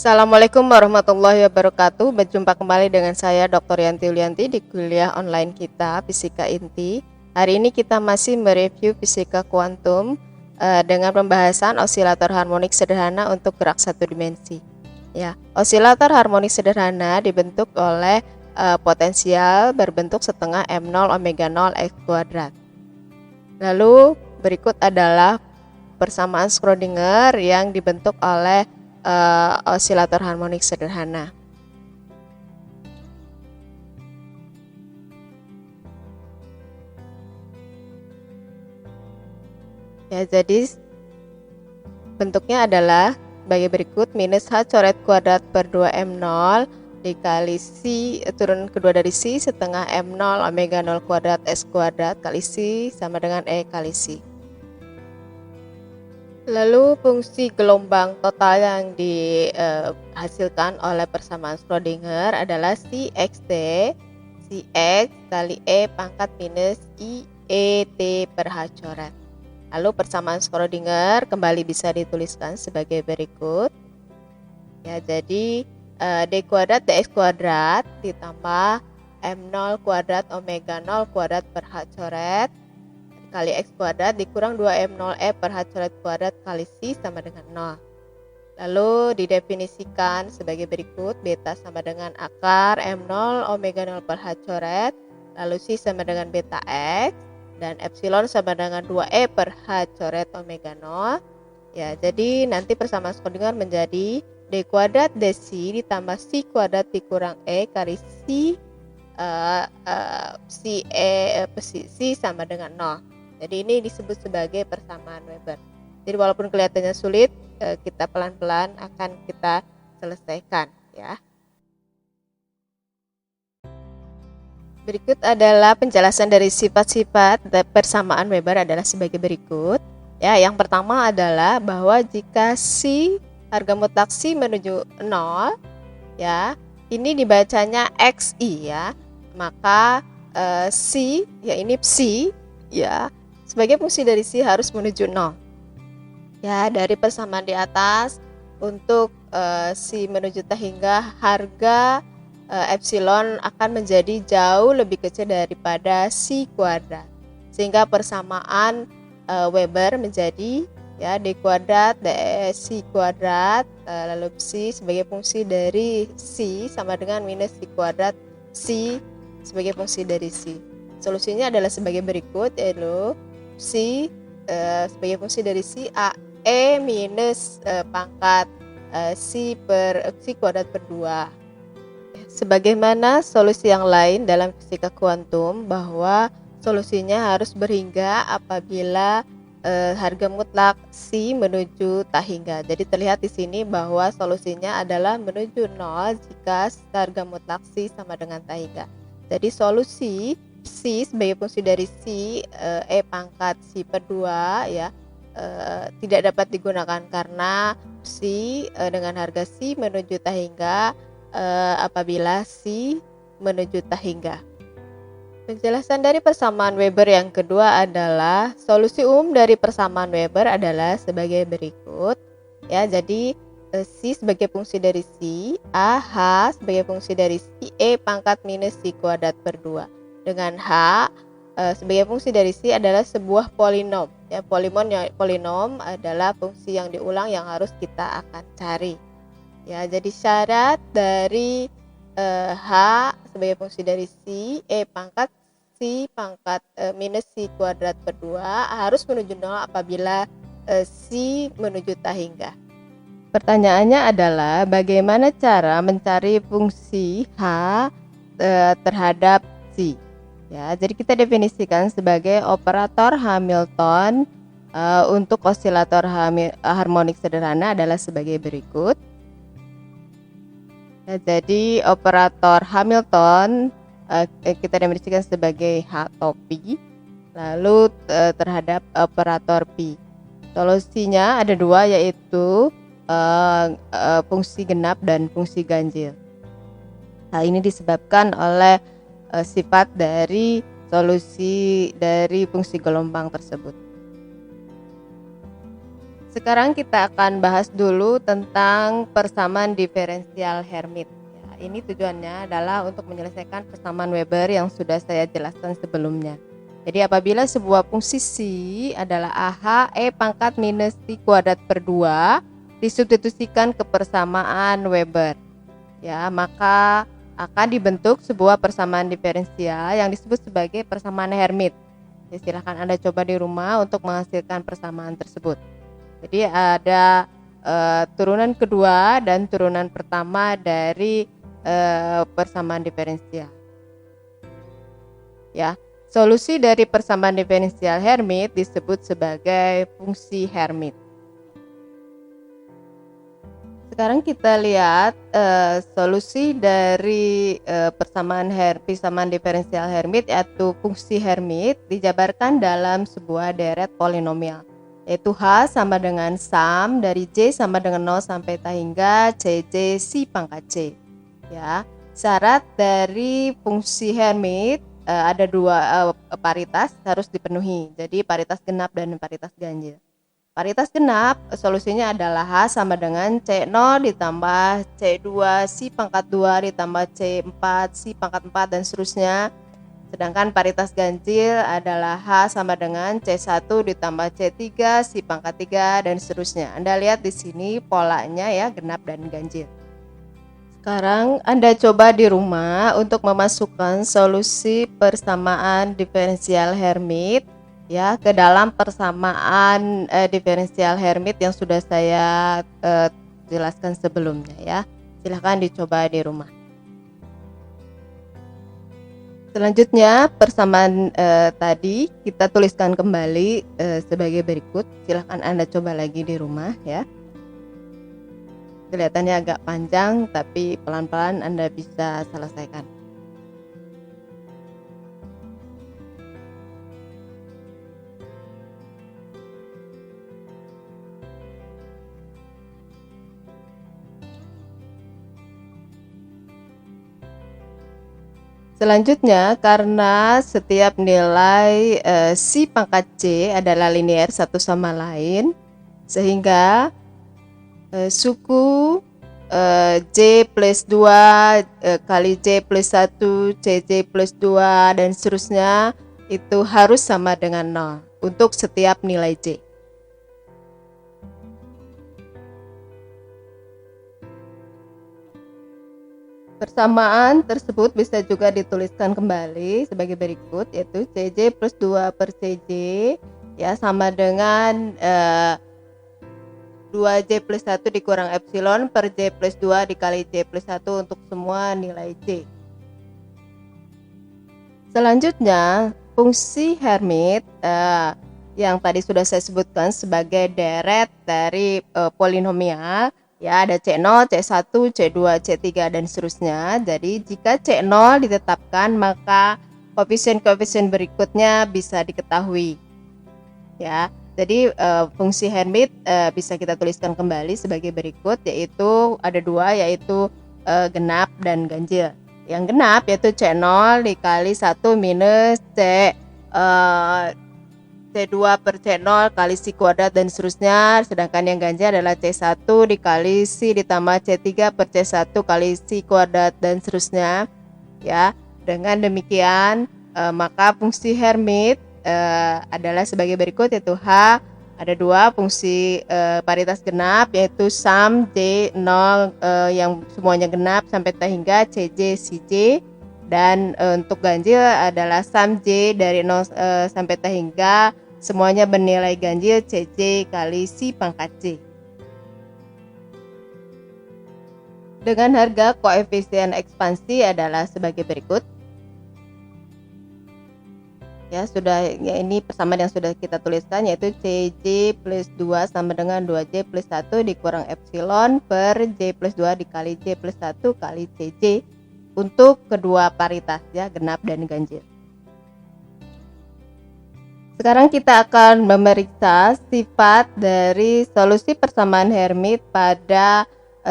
Assalamualaikum warahmatullahi wabarakatuh. Berjumpa kembali dengan saya Dr. Yanti Yulianti di kuliah online kita Fisika Inti. Hari ini kita masih mereview fisika kuantum dengan pembahasan osilator harmonik sederhana untuk gerak satu dimensi. Ya, osilator harmonik sederhana dibentuk oleh potensial berbentuk setengah M0 omega 0 X kuadrat. Lalu berikut adalah persamaan Schrödinger yang dibentuk oleh osilator harmonik sederhana. Ya, jadi bentuknya adalah sebagai berikut: minus H coret kuadrat per 2M0 dikali C turun kedua dari C setengah M0 omega 0 kuadrat S kuadrat kali C sama dengan E kali C. Lalu fungsi gelombang total yang dihasilkan oleh persamaan Schrödinger adalah Cxt Cx kali E pangkat minus I E T per H coret. Lalu persamaan Schrödinger kembali bisa dituliskan sebagai berikut. Ya, jadi D kuadrat dx kuadrat ditambah M0 kuadrat omega 0 kuadrat per H coret kali X kuadrat dikurang 2M0E per H coret kuadrat kali C sama dengan 0. Lalu didefinisikan sebagai berikut: beta sama dengan akar M0 omega 0 per H coret, lalu C sama dengan beta X, dan epsilon sama dengan 2E per H coret omega 0. Ya, jadi nanti persamaan Schrödinger menjadi D kuadrat dc ditambah C kuadrat dikurang E kali C C sama dengan 0. Jadi ini disebut sebagai persamaan Weber. Jadi walaupun kelihatannya sulit, kita pelan-pelan akan kita selesaikan, ya. Berikut adalah penjelasan dari sifat-sifat persamaan Weber adalah sebagai berikut. Ya, yang pertama adalah bahwa jika C harga mutlak C menuju 0, ya, ini dibacanya XI, ya. Maka C, ya ini psi, ya, sebagai fungsi dari C harus menuju 0. Ya, dari persamaan di atas untuk C menuju T hingga harga epsilon akan menjadi jauh lebih kecil daripada C kuadrat. Sehingga persamaan Weber menjadi, ya, D kuadrat dC kuadrat lalu psi sebagai fungsi dari C sama dengan minus C kuadrat C sebagai fungsi dari C. Solusinya adalah sebagai berikut, yaitu C sebagai fungsi dari C E minus pangkat C kuadrat per 2. Sebagaimana solusi yang lain dalam fisika kuantum, bahwa solusinya harus berhingga apabila harga mutlak C menuju tak hingga. Jadi terlihat di sini bahwa solusinya adalah menuju 0 jika harga mutlak C sama dengan tak hingga. Jadi solusi C sebagai fungsi dari C E pangkat C per 2, ya, tidak dapat digunakan karena C dengan harga C menuju tak hingga apabila C menuju tak hingga. Penjelasan dari persamaan Weber yang kedua adalah solusi umum dari persamaan Weber adalah sebagai berikut. Ya, jadi C sebagai fungsi dari C, H sebagai fungsi dari C E pangkat minus C kuadrat per 2. Dengan H sebagai fungsi dari C adalah sebuah polinom. Ya, polinom adalah fungsi yang diulang yang harus kita akan cari. Ya, jadi syarat dari H sebagai fungsi dari C E pangkat C pangkat minus C kuadrat per 2 harus menuju 0 apabila C menuju tak hingga. Pertanyaannya adalah bagaimana cara mencari fungsi H terhadap C. Ya, jadi kita definisikan sebagai operator Hamilton untuk osilator harmonik sederhana adalah sebagai berikut. Ya, jadi operator Hamilton kita definisikan sebagai H atau Pi, lalu terhadap operator Pi. Solusinya ada dua, yaitu fungsi genap dan fungsi ganjil. Hal ini disebabkan oleh sifat dari solusi dari fungsi gelombang tersebut. Sekarang kita akan bahas dulu tentang persamaan diferensial Hermite. Ya, ini tujuannya adalah untuk menyelesaikan persamaan Weber yang sudah saya jelaskan sebelumnya. Jadi apabila sebuah fungsi C adalah AH E pangkat minus C kuadrat per 2 disubstitusikan ke persamaan Weber, ya, maka akan dibentuk sebuah persamaan diferensial yang disebut sebagai persamaan Hermite. Ya, silahkan Anda coba di rumah untuk menghasilkan persamaan tersebut. Jadi ada turunan kedua dan turunan pertama dari persamaan diferensial. Ya, solusi dari persamaan diferensial Hermite disebut sebagai fungsi Hermite. Sekarang kita lihat solusi dari persamaan diferensial Hermite, yaitu fungsi Hermite dijabarkan dalam sebuah deret polinomial, yaitu H sama dengan sum dari J sama dengan 0 sampai T hingga CJ C pangkat C. Ya, syarat dari fungsi Hermite ada dua paritas harus dipenuhi. Jadi paritas genap dan paritas ganjil. Paritas genap solusinya adalah H sama dengan C0 ditambah C2 C pangkat 2 ditambah C4 C pangkat 4 dan seterusnya. Sedangkan paritas ganjil adalah H sama dengan C1 ditambah C3 C pangkat 3 dan seterusnya. Anda lihat di sini polanya ya, genap dan ganjil. Sekarang Anda coba di rumah untuk memasukkan solusi persamaan diferensial Hermite ya ke dalam persamaan diferensial Hermite yang sudah saya jelaskan sebelumnya ya. Silahkan dicoba di rumah. Selanjutnya persamaan tadi kita tuliskan kembali sebagai berikut. Silahkan Anda coba lagi di rumah ya. Kelihatannya agak panjang tapi pelan-pelan Anda bisa selesaikan. Selanjutnya, karena setiap nilai C pangkat C adalah linear satu sama lain, sehingga suku J plus 2 kali J plus 1, CJ plus 2 dan seterusnya itu harus sama dengan 0 untuk setiap nilai J. Persamaan tersebut bisa juga dituliskan kembali sebagai berikut, yaitu CJ plus 2 per CJ ya sama dengan 2J plus 1 dikurang epsilon per J plus 2 dikali J plus 1 untuk semua nilai J. Selanjutnya, fungsi Hermite yang tadi sudah saya sebutkan sebagai deret dari polinomial. Ya, ada C0, C1, C2, C3 dan seterusnya. Jadi jika C0 ditetapkan, maka koefisien-koefisien berikutnya bisa diketahui. Ya, jadi fungsi Hermite bisa kita tuliskan kembali sebagai berikut, yaitu ada dua, yaitu genap dan ganjil. Yang genap yaitu C0 dikali 1 minus C2 per C0 kali C kuadrat dan seterusnya. Sedangkan yang ganjil adalah C1 dikali C ditambah C3 per C1 kali C kuadrat dan seterusnya. Ya, dengan demikian maka fungsi Hermite adalah sebagai berikut, yaitu H ada dua, fungsi paritas genap yaitu sum J0 yang semuanya genap sampai T hingga CJ CJ. Dan untuk ganjil adalah sum J dari 0 sampai T hingga semuanya bernilai ganjil CJ kali C pangkat C. Dengan harga koefisien ekspansi adalah sebagai berikut. Ya, ini persamaan yang sudah kita tuliskan, yaitu CJ plus 2 sama dengan 2J plus 1 dikurang epsilon per J plus 2 dikali J plus 1 kali CJ untuk kedua paritas ya, genap dan ganjil. Sekarang kita akan memeriksa sifat dari solusi persamaan Hermite pada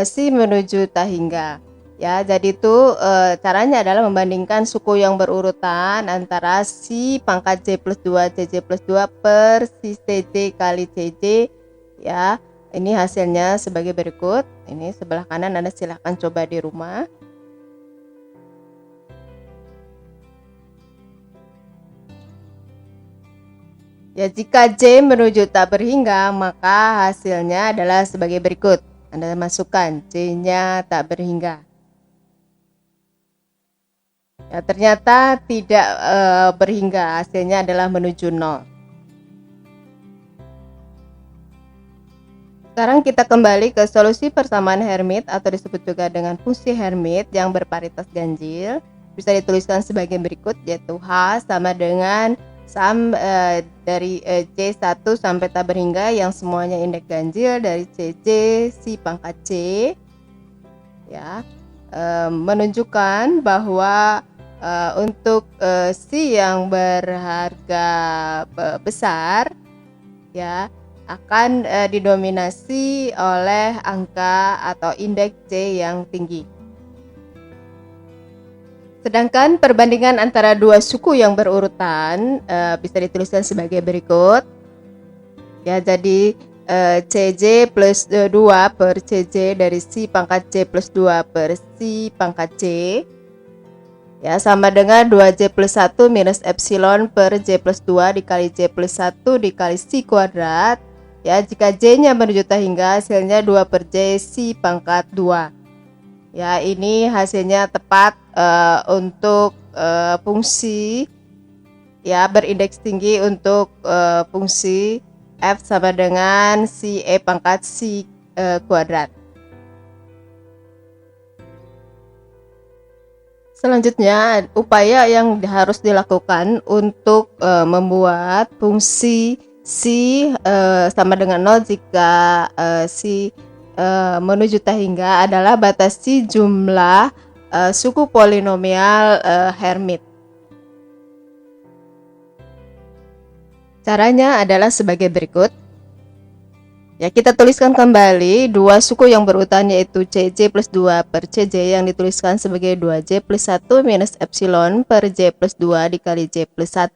C menuju T hingga. Ya, jadi itu caranya adalah membandingkan suku yang berurutan antara C pangkat J plus 2 CJ plus 2 per C CJ kali CJ Ya, ini hasilnya sebagai berikut. Ini sebelah kanan Anda silahkan coba di rumah. Ya, jika J menuju tak berhingga, maka hasilnya adalah sebagai berikut. Anda masukkan J-nya tak berhingga. Ya, ternyata tidak berhingga, hasilnya adalah menuju 0. Sekarang kita kembali ke solusi persamaan Hermit atau disebut juga dengan fungsi Hermit yang berparitas ganjil. Bisa dituliskan sebagai berikut, yaitu H sama dengan dari C1 sampai tak berhingga yang semuanya indeks ganjil dari CJ si pangkat C, ya, menunjukkan bahwa untuk si yang berharga besar, ya, akan didominasi oleh angka atau indeks C yang tinggi. Sedangkan perbandingan antara dua suku yang berurutan bisa dituliskan sebagai berikut. Ya, jadi CJ plus 2 per CJ dari si pangkat C plus 2 per si pangkat C, ya, sama dengan 2J plus 1 minus epsilon per J plus 2 dikali J plus 1 dikali si kuadrat. Ya, jika J-nya menuju tak hingga, hasilnya 2 per J si pangkat 2. Ya, ini hasilnya tepat untuk fungsi, ya, berindeks tinggi untuk fungsi f sama dengan si e pangkat si kuadrat. Selanjutnya, upaya yang harus dilakukan untuk membuat fungsi si sama dengan 0 jika si menuju tak hingga adalah batasi jumlah suku polinomial Hermit. Caranya adalah sebagai berikut. Ya, kita tuliskan kembali dua suku yang berurutan yaitu CJ plus 2 per CJ yang dituliskan sebagai 2J plus 1 minus epsilon per J plus 2 dikali J plus 1.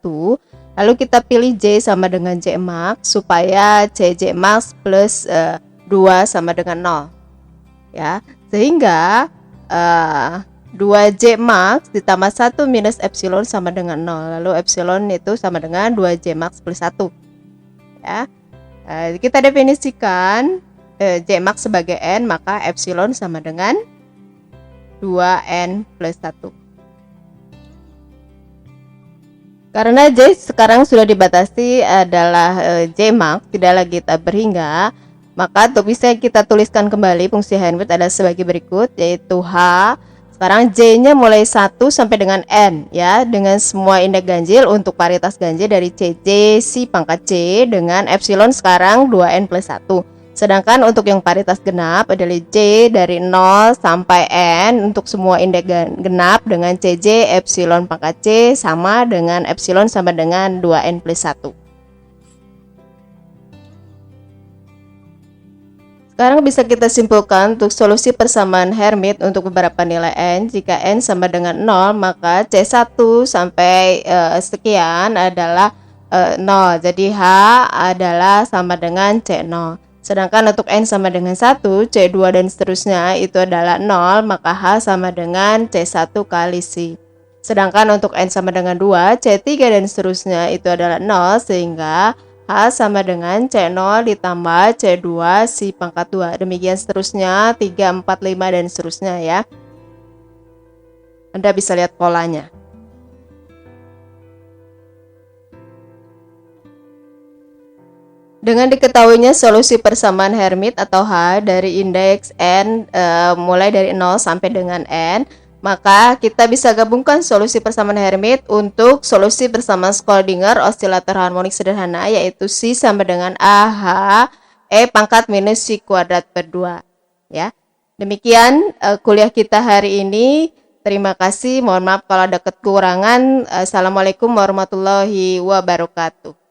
Lalu kita pilih J sama dengan J max supaya CJ max plus 2 sama dengan 0, ya, sehingga 2J max ditambah 1 minus epsilon sama dengan 0, lalu epsilon itu sama dengan 2J max plus 1, ya. Kita definisikan J max sebagai N, maka epsilon sama dengan 2N plus 1. Karena J sekarang sudah dibatasi adalah J max, tidak lagi tak berhingga, maka untuk bisa kita tuliskan kembali fungsi Hermit adalah sebagai berikut, yaitu H. Sekarang J-nya mulai 1 sampai dengan N, ya, dengan semua indeks ganjil untuk paritas ganjil dari CJ si pangkat C dengan epsilon sekarang 2N plus 1. Sedangkan untuk yang paritas genap adalah J dari 0 sampai N untuk semua indeks genap dengan CJ epsilon pangkat C sama dengan epsilon sama dengan 2N plus 1. Sekarang bisa kita simpulkan untuk solusi persamaan Hermit untuk beberapa nilai N. Jika N sama dengan 0, maka C1 sampai sekian adalah 0. Jadi H adalah sama dengan C0. Sedangkan untuk N sama dengan 1, C2 dan seterusnya itu adalah 0, maka H sama dengan C1 kali C. Sedangkan untuk N sama dengan 2, C3 dan seterusnya itu adalah 0, sehingga H sama dengan C0 ditambah C2 si pangkat 2. Demikian seterusnya, 3, 4, 5 dan seterusnya, ya. Anda bisa lihat polanya. Dengan diketahuinya solusi persamaan Hermit atau H dari indeks N mulai dari 0 sampai dengan N, maka kita bisa gabungkan solusi persamaan Hermit untuk solusi persamaan Schrödinger osilator harmonik sederhana, yaitu C sama dengan AH E pangkat minus C kuadrat per 2, ya. Demikian kuliah kita hari ini. Terima kasih. Mohon maaf kalau ada kekurangan. Assalamualaikum warahmatullahi wabarakatuh.